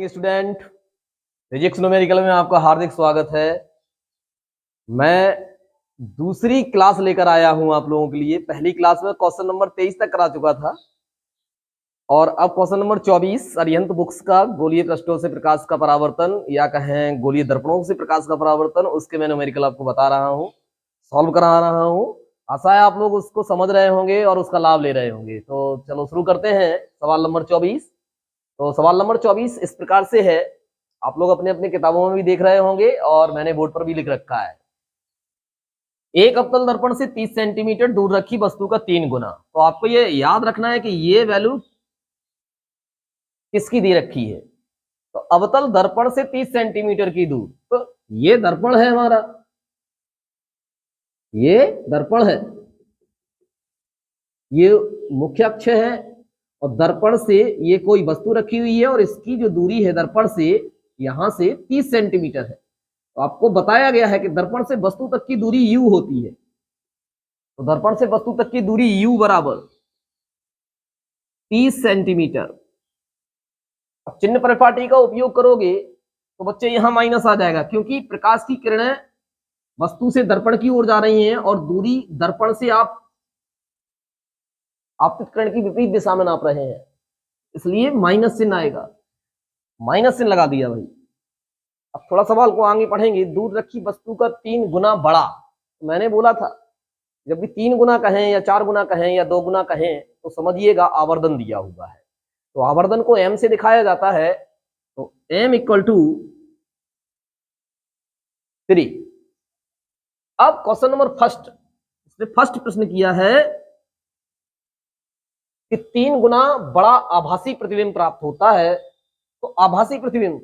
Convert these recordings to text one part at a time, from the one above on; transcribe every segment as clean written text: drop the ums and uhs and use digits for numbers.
Morning student. Physics numerical में आपका हार्दिक स्वागत है। मैं दूसरी क्लास लेकर आया हूं आप लोगों के लिए। पहली क्लास में क्वेश्चन नंबर 23 तक करा चुका था और अब क्वेश्चन नंबर 24 अरिहंत बुक्स का गोलीय पृष्ठों से प्रकाश का परावर्तन या कहें गोलीय दर्पणों से प्रकाश का परावर्तन, उसके मैं न्यूमेरिकल आपको बता रहा हूँ, सॉल्व करा रहा हूँ। आशा है आप लोग उसको समझ रहे होंगे और उसका लाभ ले रहे होंगे। तो चलो शुरू करते हैं। सवाल नंबर 24। तो सवाल नंबर 24 इस प्रकार से है, आप लोग अपने अपने किताबों में भी देख रहे होंगे और मैंने बोर्ड पर भी लिख रखा है। एक अवतल दर्पण से 30 सेंटीमीटर दूर रखी वस्तु का 3 गुना। तो आपको ये याद रखना है कि ये वैल्यू किसकी दे रखी है। तो अवतल दर्पण से 30 सेंटीमीटर की दूर, तो ये दर्पण है हमारा, ये दर्पण है, ये मुख्य अक्ष है और दर्पण से ये कोई वस्तु रखी हुई है और इसकी जो दूरी है दर्पण से यहां से 30 सेंटीमीटर है। तो आपको बताया गया है कि दर्पण से वस्तु तक की दूरी u होती है। तो दर्पण से वस्तु तक की दूरी u बराबर 30 सेंटीमीटर। अब चिन्ह परिपाटी का उपयोग करोगे तो बच्चे यहां माइनस आ जाएगा, क्योंकि प्रकाश की किरणें वस्तु से दर्पण की ओर जा रही हैं और दूरी दर्पण से आप आपतित किरण की विपरीत दिशा में नाप रहे हैं, इसलिए माइनस चिन्ह आएगा। माइनस चिन्ह लगा दिया भाई। अब थोड़ा सवाल को आगे पढ़ेंगे। दूर रखी वस्तु का 3 गुना बड़ा। मैंने बोला था जब भी 3 गुना कहें या 4 गुना कहें या 2 गुना कहें तो समझिएगा आवर्धन दिया हुआ है। तो आवर्धन को m से दिखाया जाता है। तो m इक्वल टू 3। अब क्वेश्चन नंबर फर्स्ट, इसने फर्स्ट प्रश्न किया है कि 3 गुना बड़ा आभासी प्रतिबिंब प्राप्त होता है। तो आभासी प्रतिबिंब,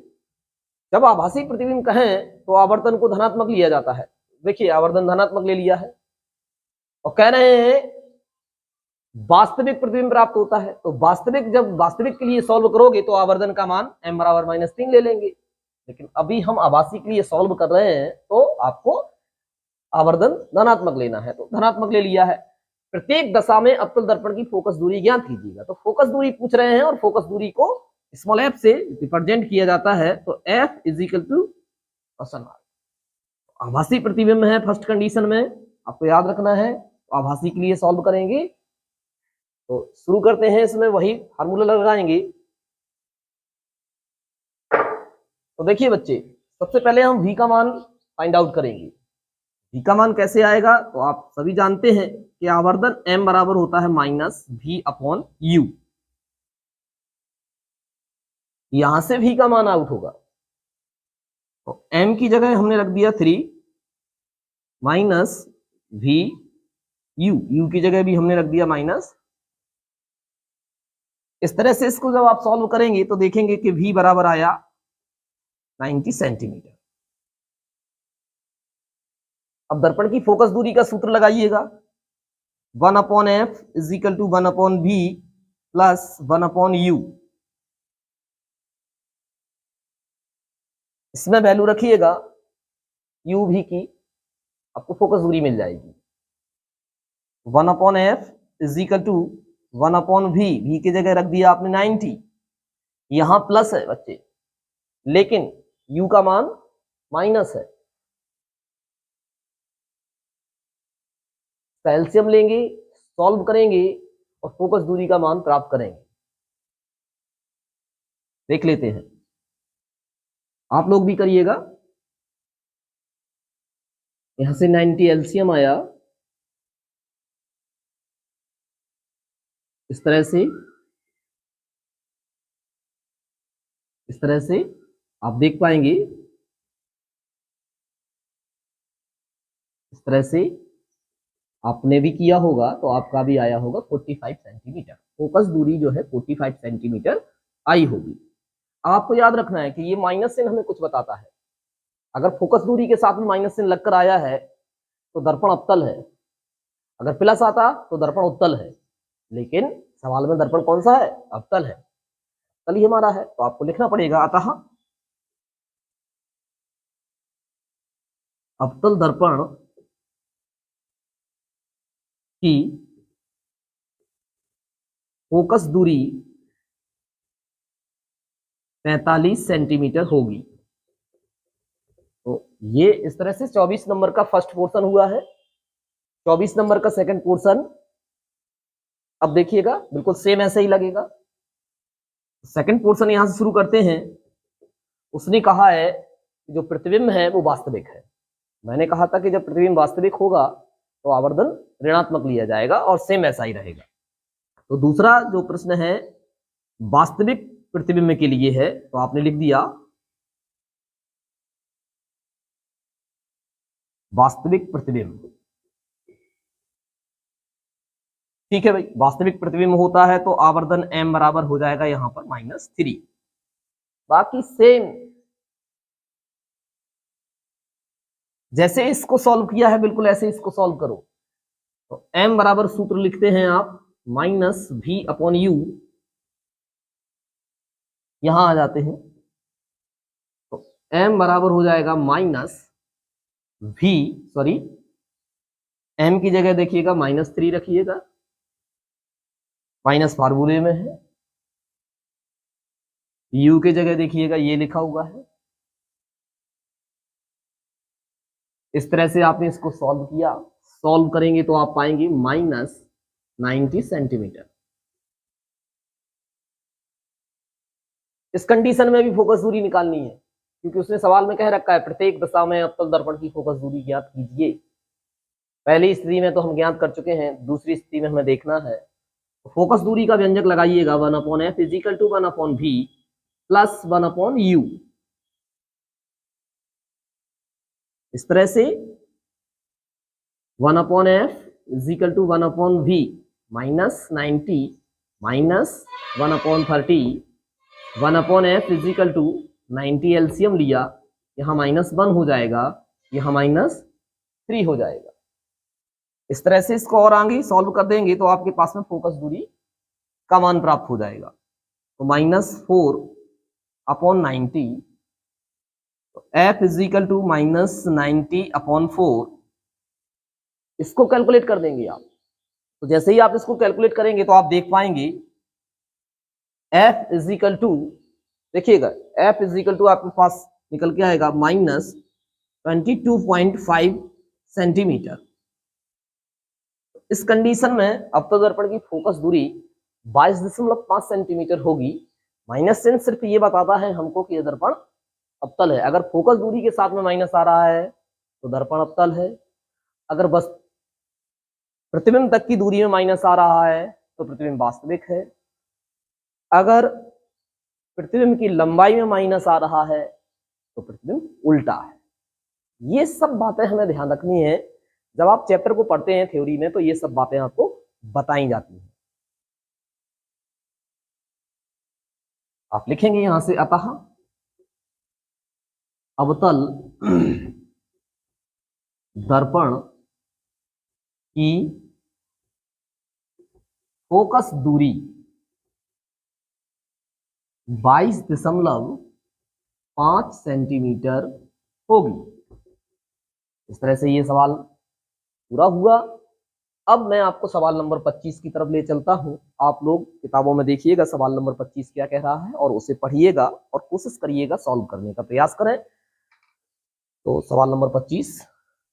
जब आभासी प्रतिबिंब कहें तो आवर्तन को धनात्मक लिया जाता है। देखिए आवर्धन धनात्मक ले लिया है और कह रहे हैं वास्तविक प्रतिबिंब प्राप्त होता है। तो वास्तविक, जब वास्तविक के लिए सॉल्व करोगे तो आवर्धन का मान m बराबर -3 ले लेंगे, लेकिन अभी हम आभासी के लिए सॉल्व कर रहे हैं तो आपको आवर्धन धनात्मक लेना है, तो धनात्मक ले लिया है। प्रत्येक दशा में अवतल दर्पण की फोकस दूरी ज्ञात कीजिएगा। तो फोकस दूरी पूछ रहे हैं और फोकस दूरी को स्मॉल f से रिप्रेजेंट किया जाता है। तो f इज इक्वल टू आभासी प्रतिबिंब है फर्स्ट कंडीशन में, आपको याद रखना है। तो आभासी के लिए सॉल्व करेंगे तो शुरू करते हैं। इसमें वही फार्मूला लगाएंगे। तो देखिए बच्चे, सबसे पहले हम v का मान फाइंड आउट करेंगे। v का मान कैसे आएगा, तो आप सभी जानते हैं कि आवर्धन m बराबर होता है -v/u। यहां से v का मान आउट होगा, तो m की जगह हमने रख दिया 3 -v u की जगह भी हमने रख दिया माइनस। इस तरह से इसको जब आप सॉल्व करेंगे तो देखेंगे कि v बराबर आया 90 सेंटीमीटर। अब दर्पण की फोकस दूरी का सूत्र लगाइएगा। 1/f is equal to 1/v plus 1/u। इसमें वैल्यू रखिएगा u v की, आपको फोकस दूरी मिल जाएगी। 1/f is equal to 1/v, v की जगह रख दिया आपने 90। यहां प्लस है बच्चे, लेकिन u का मान माइनस है। कैल्शियम लेंगे, सॉल्व करेंगे और फोकस दूरी का मान प्राप्त करेंगे। देख लेते हैं, आप लोग भी करिएगा। यहां से 90 एलसीएम आया, इस तरह से, इस तरह से आप देख पाएंगे। इस तरह से आपने भी किया होगा तो आपका भी आया होगा 45 सेंटीमीटर। फोकस दूरी जो है 45 सेंटीमीटर आई होगी। आपको याद रखना है कि ये माइनस चिन्ह हमें कुछ बताता है। अगर फोकस दूरी के साथ में माइनस चिन्ह लगकर आया है तो दर्पण अवतल है, अगर प्लस आता तो दर्पण उत्तल है। लेकिन सवाल में दर्पण कौन सा है, अवतल है, अवतल ही हमारा है, तो आपको लिखना पड़ेगा अतः अवतल दर्पण की फोकस दूरी 45 सेंटीमीटर होगी। तो ये इस तरह से 24 नंबर का फर्स्ट पोर्शन हुआ है। 24 नंबर का सेकंड पोर्शन अब देखिएगा बिल्कुल सेम ऐसे ही लगेगा। सेकंड पोर्शन यहां से शुरू करते हैं। उसने कहा है कि जो प्रतिबिंब है वो वास्तविक है। मैंने कहा था कि जब प्रतिबिंब वास्तविक होगा तो आवर्धन ऋणात्मक लिया जाएगा और सेम ऐसा ही रहेगा। तो दूसरा जो प्रश्न है वास्तविक प्रतिबिंब के लिए है, तो आपने लिख दिया वास्तविक प्रतिबिंब। ठीक है भाई, वास्तविक प्रतिबिंब होता है तो आवर्धन m बराबर हो जाएगा यहां पर -3। बाकी सेम जैसे इसको सॉल्व किया है बिल्कुल ऐसे इसको सॉल्व करो। तो m बराबर सूत्र लिखते हैं आप -v/u, यहां आ जाते हैं तो m बराबर हो जाएगा m की जगह देखिएगा -3 रखिएगा, माइनस फार्मूले में है। u की जगह देखिएगा ये लिखा हुआ है। इस तरह से आपने इसको सॉल्व किया। सॉल्व करेंगे तो आप पाएंगे -90 सेंटीमीटर। इस कंडीशन में भी फोकस दूरी निकालनी है क्योंकि उसने सवाल में कह रखा है प्रत्येक दशा में अवतल दर्पण की फोकस दूरी ज्ञात कीजिए। पहली स्थिति में तो हम ज्ञात कर चुके हैं, दूसरी स्थिति में हमें देखना है। तो फोकस दूरी का व्यंजक लगाइएगा 1/f = 1/v + 1/u। इस तरह से 1/f = 1/v -90 -1/30 1/f = 90 एलसीएम लिया, यहां -1 हो जाएगा, यहां -3 हो जाएगा। इस तरह से इसको और आगे सॉल्व कर देंगे तो आपके पास में फोकस दूरी का मान प्राप्त हो जाएगा। तो -4/90 f = -90/4, इसको कैलकुलेट कर देंगे आप। तो जैसे ही आप इसको कैलकुलेट करेंगे तो आप देख पाएंगे f देखिएगा f आपके पास निकल के आएगा -22.5 सेंटीमीटर। इस कंडीशन में अवतल दर्पण की फोकस दूरी 22.5 सेंटीमीटर होगी। माइनस चिन्ह सिर्फ ये बताता है हमको कि यह दर्पण अवतल है। अगर फोकस दूरी के साथ में माइनस आ रहा है तो दर्पण अवतल है। अगर बस प्रतिबिंब तक की दूरी में माइनस आ रहा है तो प्रतिबिंब वास्तविक है। अगर प्रतिबिंब की लंबाई में माइनस आ रहा है तो प्रतिबिंब उल्टा है। ये सब बातें हमें ध्यान रखनी है। जब आप चैप्टर को पढ़ते हैं थ्योरी में तो ये सब बातें आपको बताई जाती हैं। आप लिखेंगे यहां से अतः अवतल दर्पण की फोकस दूरी 22.5 सेंटीमीटर होगी। इस तरह से ये सवाल पूरा हुआ। अब मैं आपको सवाल नंबर 25 की तरफ ले चलता हूं। आप लोग किताबों में देखिएगा सवाल नंबर 25 क्या कह रहा है और उसे पढ़िएगा और कोशिश करिएगा सॉल्व करने का प्रयास करें। तो सवाल नंबर 25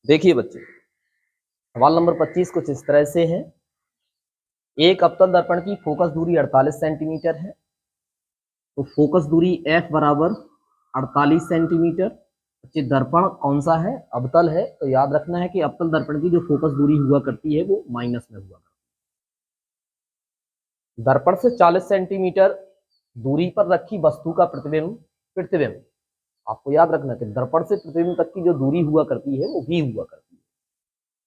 देखिए बच्चे, सवाल नंबर 25 कुछ इस तरह से है। एक अवतल दर्पण की फोकस दूरी 48 सेंटीमीटर है। तो फोकस दूरी f बराबर 48 सेंटीमीटर। बच्चे दर्पण कौन सा है? अवतल है। तो याद रखना है कि अवतल दर्पण की जो फोकस दूरी हुआ करती है वो माइनस में हुआ करती है। दर्पण से 40 सेंटीमीटर दूरी पर रखी वस्तु का प्रतिबिंब आपको याद रखना है कि दर्पण से प्रतिबिंब तक की जो दूरी हुआ करती है वो v हुआ करती है।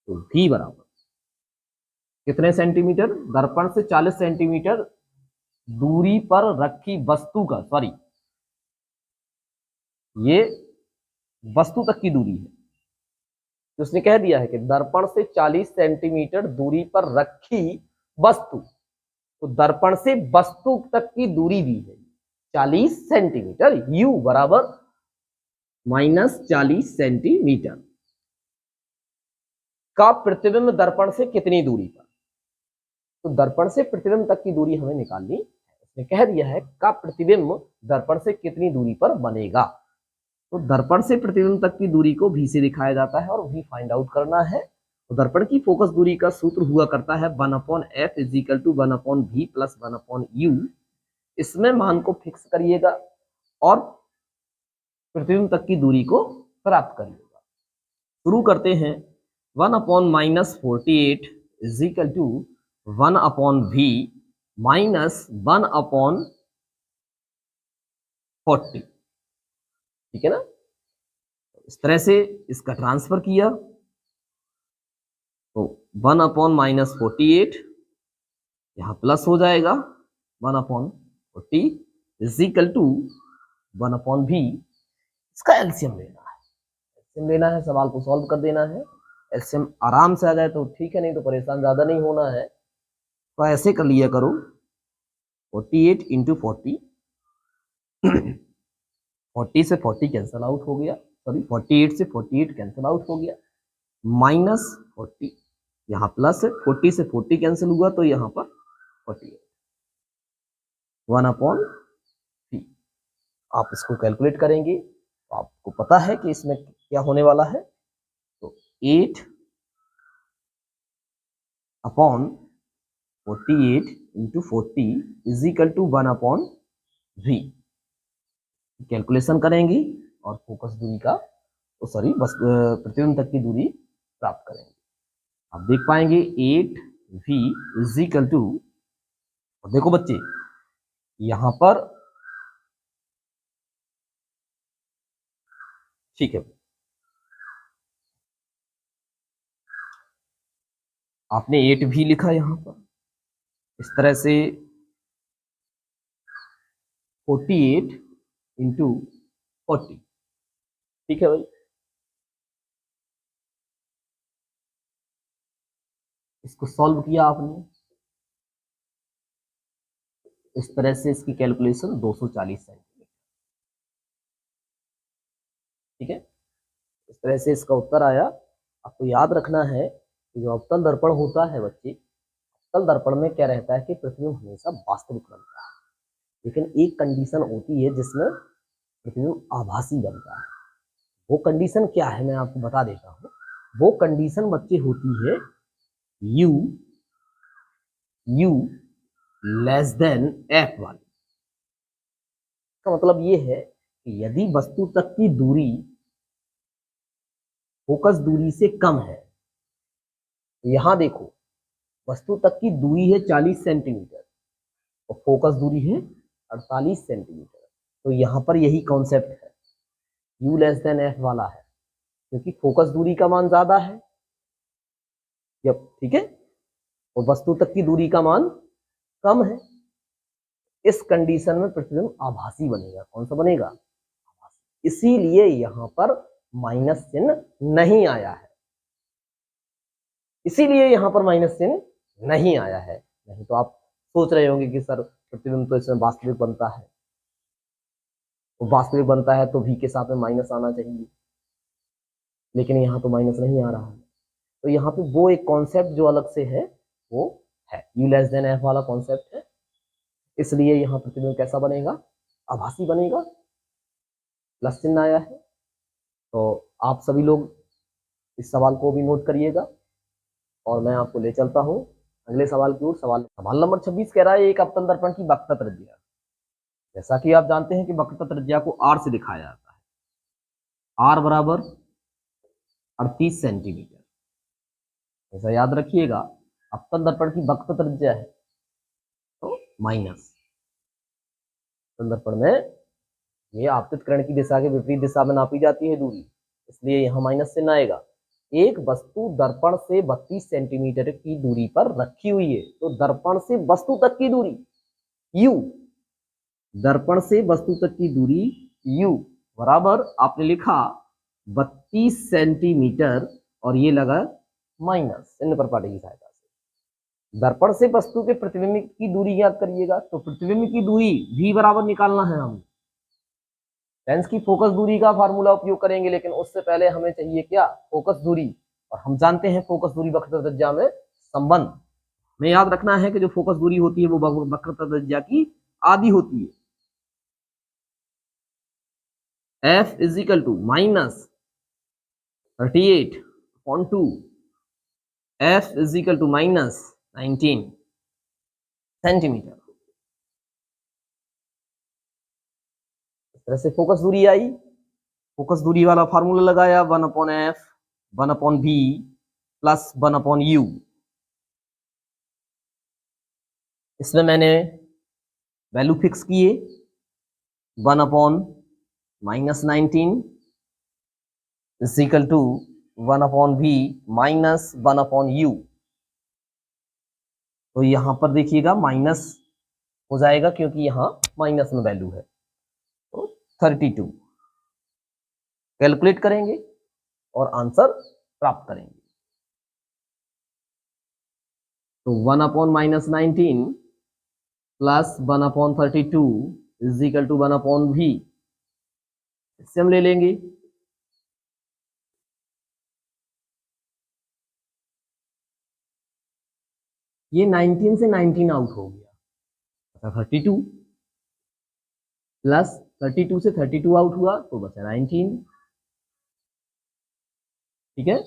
तो v बराबर कितने सेंटीमीटर? दर्पण से 40 सेंटीमीटर दूरी पर रखी वस्तु का, ये वस्तु तक की दूरी है। तो उसने कह दिया है कि दर्पण से 40 सेंटीमीटर दूरी पर रखी वस्तु, तो दर्पण से वस्तु तक की दूरी भी है 40 सेंटीमीटर। u बराबर -40 सेंटीमीटर का प्रतिबिंब दर्पण से कितनी दूरी पर? तो दर्पण से प्रतिबिंब तक की दूरी हमें निकालनी है। इसने कह दिया है का प्रतिबिंब दर्पण से कितनी दूरी पर बनेगा। तो दर्पण से प्रतिबिंब तक की दूरी को v से दिखाया जाता है और v फाइंड आउट करना है। तो दर्पण की फोकस दूरी का सूत्र हुआ करता है 1/f = 1/v + 1/u। इसमें मान को फिक्स करिएगा और प्रतिबिंब तक की दूरी को प्राप्त करिएगा। शुरू करते हैं। 1/-48 = 1/v - 1/40। ठीक है ना। इस तरह से इसका ट्रांसफर किया तो 1/-48 यहां प्लस हो जाएगा 1/40 = 1/v। इसका एलसीएम लेना है। एलसीएम लेना है, सवाल को सॉल्व कर देना है। एलसीएम आराम से आ जाए तो ठीक है, नहीं तो परेशान ज्यादा नहीं होना है। तो ऐसे कर लिया करो 48 × 40 40 से 40 कैंसिल आउट हो गया, सॉरी 48 से 48 कैंसिल आउट हो गया, -40 यहाँ प्लस है, 40 से 40 कैंसिल हुआ तो यहाँ पर 48 1/v। आप इसको कैलकुलेट करेंगे तो आपको पता है कि इसमें क्या होने वाला है। तो 8/48 × 40 = 1/v। कैलकुलेशन करेंगे और फोकस दूरी का सॉरी बस प्रतिबिंब तक की दूरी प्राप्त करेंगे। आप देख पाएंगे 8v = देखो बच्चे यहां पर ठीक है, आपने 8v लिखा यहां पर इस तरह से 48 × 40। ठीक है भाई, इसको सॉल्व किया आपने इस तरह से, इसकी कैलकुलेशन 240 सेंटीमीटर। ठीक है, इस तरह से इसका उत्तर आया। आपको याद रखना है कि जो अवतल दर्पण होता है बच्चे, अवतल दर्पण में क्या रहता है कि प्रतिबिंब हमेशा वास्तविक बनता है, लेकिन एक कंडीशन होती है जिसमें प्रतिबिंब आभासी बनता है। वो कंडीशन क्या है मैं आपको बता देता हूँ। वो कंडीशन बच्चे होती है u f वाली। इसका मतलब ये है कि यदि वस्तु तक की दूरी फोकस दूरी से कम है, यहां देखो वस्तु तक की दूरी है 40 सेंटीमीटर और फोकस दूरी है 48 सेंटीमीटर, तो यहां पर यही कॉन्सेप्ट है, u f वाला है, क्योंकि फोकस दूरी का मान ज्यादा है जब, ठीक है, और वस्तु तक की दूरी का मान कम है। इस कंडीशन में प्रतिबिंब आभासी बनेगा। कौन सा बनेगा? आभासी। इसीलिए यहां पर माइनस चिन्ह नहीं आया है, इसीलिए यहां पर माइनस चिन्ह नहीं आया है। नहीं तो आप सोच रहे होंगे कि सर प्रतिबिंब तो इसमें वास्तविक बनता है, तो वास्तविक बनता है तो v के साथ में माइनस आना चाहिए, लेकिन यहाँ तो माइनस नहीं आ रहा है। तो यहाँ पे वो एक कॉन्सेप्ट जो अलग से है वो है, u f वाला कॉन्सेप्ट है। इसलिए यहाँ प्रतिबिंब कैसा बनेगा? आभासी बनेगा। प्लस चिन्ह आया है। तो आप सभी लोग इस सवाल को भी नोट करिएगा और मैं आपको ले चलता हूँ अगले सवाल की ओर। सवाल नंबर 26 कह रहा है एक अवतल दर्पण की वक्रता त्रिज्या। जैसा कि आप जानते हैं कि वक्रता त्रिज्या को r से दिखाया जाता है, r बराबर 38 सेंटीमीटर। ऐसा याद रखिएगा, अवतल दर्पण की वक्रता त्रिज्या है तो माइनस, अवतल दर्पण में ये आपतित किरण की दिशा के विपरीत दिशा में नापी जाती है दूरी, इसलिए यहाँ माइनस चिन्ह आएगा। एक वस्तु दर्पण से 32 सेंटीमीटर की दूरी पर रखी हुई है, तो दर्पण से वस्तु तक की दूरी u, दर्पण से वस्तु तक की दूरी u बराबर आपने लिखा 32 सेंटीमीटर और ये लगा माइनस चिन्ह पर पाटे की सहायता से। दर्पण से वस्तु के प्रतिबिंब की दूरी याद करिएगा, तो प्रतिबिंब की दूरी v बराबर निकालना है हम लेंस की फोकस दूरी का फार्मूला उपयोग करेंगे, लेकिन उससे पहले हमें चाहिए क्या? फोकस दूरी। और हम जानते हैं फोकस दूरी वक्रता त्रिज्या में संबंध। हमें याद रखना है कि जो फोकस दूरी होती है वो वक्रता त्रिज्या की आधी होती है। F is equal to minus 38/2, f is equal to minus 19 centimetre. इस तरह से फोकस दूरी आई, फोकस दूरी वाला फार्मूला लगाया 1/f 1/v प्लस 1/u। इसमें मैंने वैल्यू फिक्स किए 1/-19 is equal to 1/v minus 1/u। तो यहां पर देखिएगा माइनस हो जाएगा क्योंकि यहां माइनस में वैल्यू है, तो 32 कैलकुलेट करेंगे और आंसर प्राप्त करेंगे। तो 1/-19 plus 1/32 is equal to 1/v, इससे हम ले लेंगे। ये 19 से 19 आउट हो गया, 32 प्लस 32 से 32 आउट हुआ तो बचा 19, ठीक है,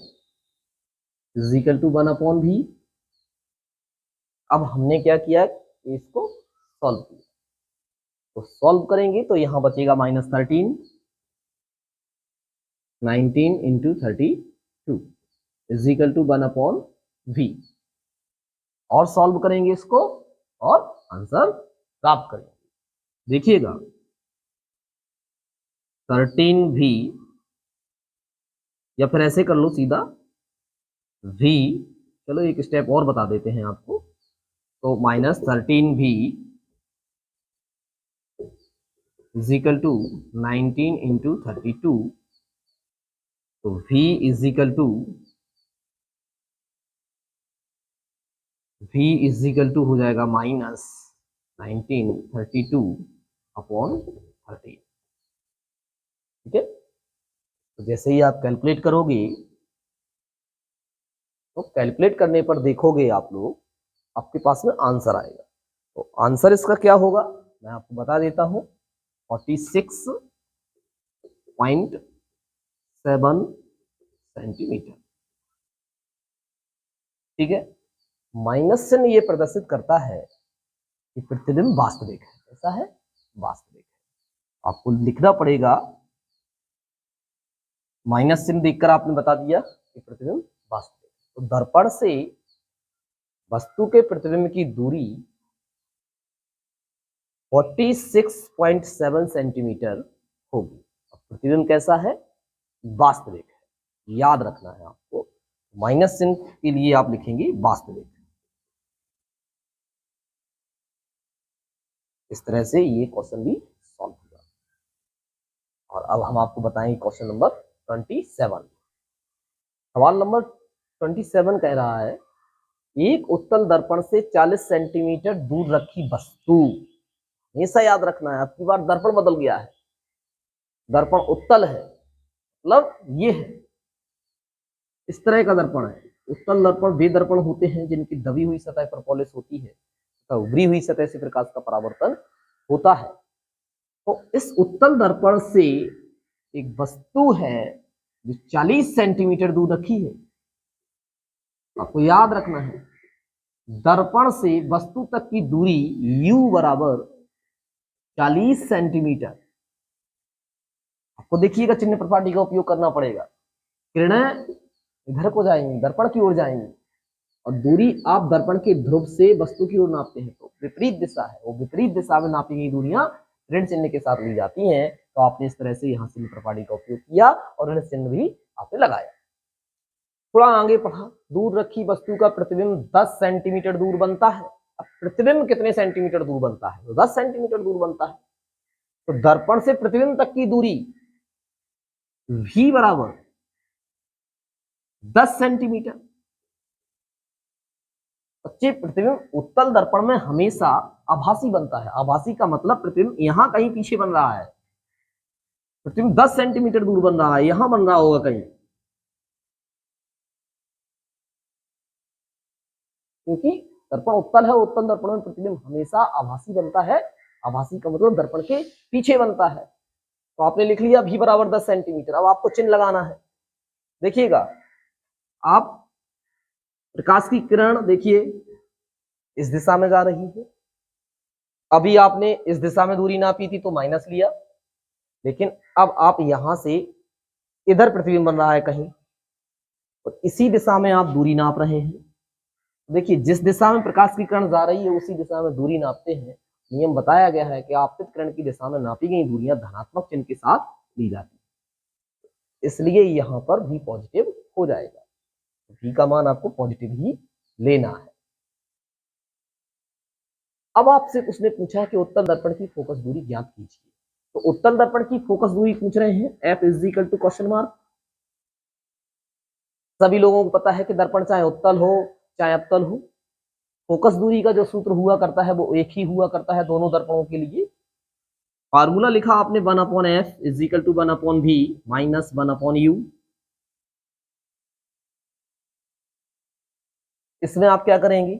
इज इक्वल टू 1/v। अब हमने क्या किया, इसको सॉल्व किया, तो सॉल्व करेंगे तो यहां बचेगा -13, 19 into 32 is equal to 1/v। और सॉल्व करेंगे इसको और आंसर प्राप्त करेंगे। देखिएगा 13v, या फिर ऐसे कर लो सीधा v, चलो एक स्टेप और बता देते हैं आपको, तो -13v is equal to 19 into 32, तो v इज इक्वल टू हो जाएगा -19/32/13, ठीक है। तो जैसे ही आप कैलकुलेट करोगे, तो कैलकुलेट करने पर देखोगे आप लोग आपके पास में आंसर आएगा। तो आंसर इसका क्या होगा मैं आपको बता देता हूं, 46.7 सेंटीमीटर, ठीक है। माइनस चिन्ह ये प्रदर्शित करता है कि प्रतिबिंब वास्तविक है। ऐसा है, वास्तविक है। आपको लिखना पड़ेगा, माइनस चिन्ह देखकर आपने बता दिया कि प्रतिबिंब वास्तविक है। तो दर्पण से वस्तु के प्रतिबिंब की दूरी 46.7 सेंटीमीटर होगी। प्रतिबिंब कैसा है, वास्तविक है, याद रखना है आपको। माइनस चिन्ह के लिए आप लिखेंगे वास्तविक। इस तरह से ये क्वेश्चन भी सॉल्व होगा। और अब हम आपको बताएंगे क्वेश्चन नंबर 27। सवाल नंबर 27 कह रहा है, एक उत्तल दर्पण से 40 सेंटीमीटर दूर रखी वस्तु, हमेशा याद रखना है, आपकी बार दर्पण बदल गया है, दर्पण उत्तल है, मतलब ये है, इस तरह का दर्पण है। उत्तल दर्पण वे दर्पण होते हैं जिनकी दबी हुई सतह पर पॉलिश होती है तथा उभरी हुई सतह से प्रकाश का परावर्तन होता है। तो इस उत्तल दर्पण से एक वस्तु है जो 40 सेंटीमीटर दूर रखी है। आपको याद रखना है, दर्पण से वस्तु तक की दूरी u बराबर 40 सेंटीमीटर। आपको देखिएगा चिन्ह प्रपाटी का उपयोग करना पड़ेगा। किरणें इधर को जाएंगी, दर्पण की ओर जाएंगी, और दूरी आप दर्पण के ध्रुव से वस्तु की ओर नापते हैं तो विपरीत दिशा है, वो विपरीत दिशा में नापी गई दूरियां ऋण चिन्ह के साथ ली जाती हैं। तो आपने इस तरह से यहाँ चिन्ह प्रपाटी का उपयोग किया और ऋण चिन्ह भी आपने लगाया। थोड़ा आगे पढ़ा, दूर रखी वस्तु का प्रतिबिंब 10 सेंटीमीटर दूर बनता है। अब प्रतिबिंब कितने सेंटीमीटर दूर बनता है, तो 10 सेंटीमीटर दूर बनता है। तो दर्पण से प्रतिबिंब तक की दूरी v बराबर 10 सेंटीमीटर। बच्चे, प्रतिबिंब उत्तल दर्पण में हमेशा आभासी बनता है। आभासी का मतलब प्रतिबिंब यहां कहीं पीछे बन रहा है, प्रतिबिंब 10 सेंटीमीटर दूर बन रहा है, यहां बन रहा होगा कहीं, क्योंकि दर्पण उत्तल है। उत्तल दर्पण में प्रतिबिंब हमेशा आभासी बनता है, आभासी का मतलब दर्पण के पीछे बनता है। तो आपने लिख लिया v बराबर 10 सेंटीमीटर। अब आपको चिन्ह लगाना है। देखिएगा, आप प्रकाश की किरण देखिए इस दिशा में जा रही है। अभी आपने इस दिशा में दूरी नापी थी तो माइनस लिया, लेकिन अब आप यहां से इधर प्रतिबिंब बन रहा है कहीं, और इसी दिशा में आप दूरी नाप रहे हैं। देखिए, जिस दिशा में प्रकाश की किरण जा रही है उसी दिशा में दूरी नापते हैं। नियम बताया गया है कि आपतित किरण की दिशा में नापी गई दूरियां धनात्मक चिन्ह के साथ ली जाती है, इसलिए यहां पर भी पॉजिटिव हो जाएगा। v का मान आपको पॉजिटिव ही लेना है। अब आपसे उसने पूछा कि उत्तल दर्पण की फोकस दूरी ज्ञात कीजिए। तो उत्तल दर्पण की फोकस दूरी पूछ रहे हैं, f is equal to question mark. सभी लोगों को पता है कि दर्पण चाहे उत्तल हो चाहे अवतल हो, फोकस दूरी का जो सूत्र हुआ करता है वो एक ही हुआ करता है दोनों दर्पणों के लिए। फार्मूला लिखा आपने 1/f is equal to 1/v minus 1/u। इसमें आप क्या करेंगे,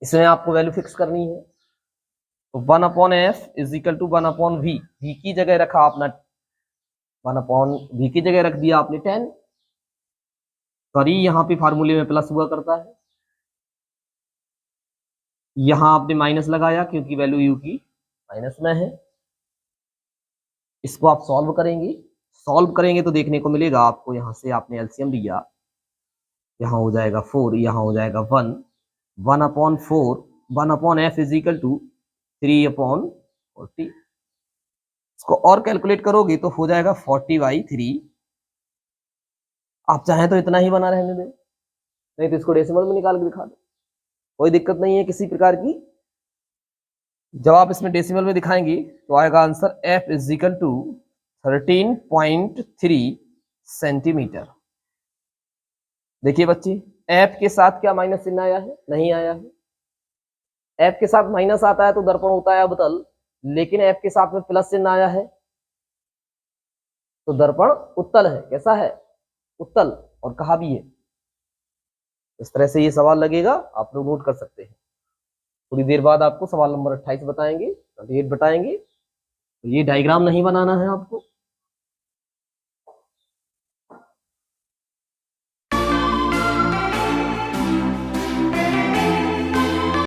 इसमें आपको वैल्यू फिक्स करनी है। तो 1/f is equal to 1/v, v की जगह रखा आपने 1/v की जगह रख दिया आपने 10। सॉरी, यहाँ पे फार्मूले में प्लस हुआ करता है, यहां आपने माइनस लगाया क्योंकि वैल्यू u की माइनस में है। इसको आप सॉल्व करेंगे तो देखने को मिलेगा आपको, यहां से आपने एलसीएम लिया, यहाँ हो जाएगा 4, यहाँ हो जाएगा 1, 1/4, 1/f इज इक्वल टू 3/40। इसको और कैलकुलेट करोगे तो हो जाएगा 40/3। आप चाहें तो इतना ही बना रहने दें, नहीं तो इसको डेसिमल में निकाल के दिखा दो, कोई दिक्कत नहीं है किसी प्रकार की। जब आप इसमें डेसिमल में दिखाएंगे तो आएगा answer f is equal to 13.3 centimetre. देखिए बच्चे, f के साथ क्या माइनस चिन्ह आया है? नहीं आया है। f के साथ माइनस आता है तो दर्पण होता है अवतल, लेकिन f के साथ में प्लस चिन्ह आया है तो दर्पण उत्तल है। कैसा है? उत्तल। और कहा भी है। इस तरह से ये सवाल लगेगा, आप लोग नोट कर सकते हैं। थोड़ी देर बाद आपको सवाल नंबर 28 बताएंगे, 28 बताएंगे। तो ये डायग्राम नहीं बनाना है आपको,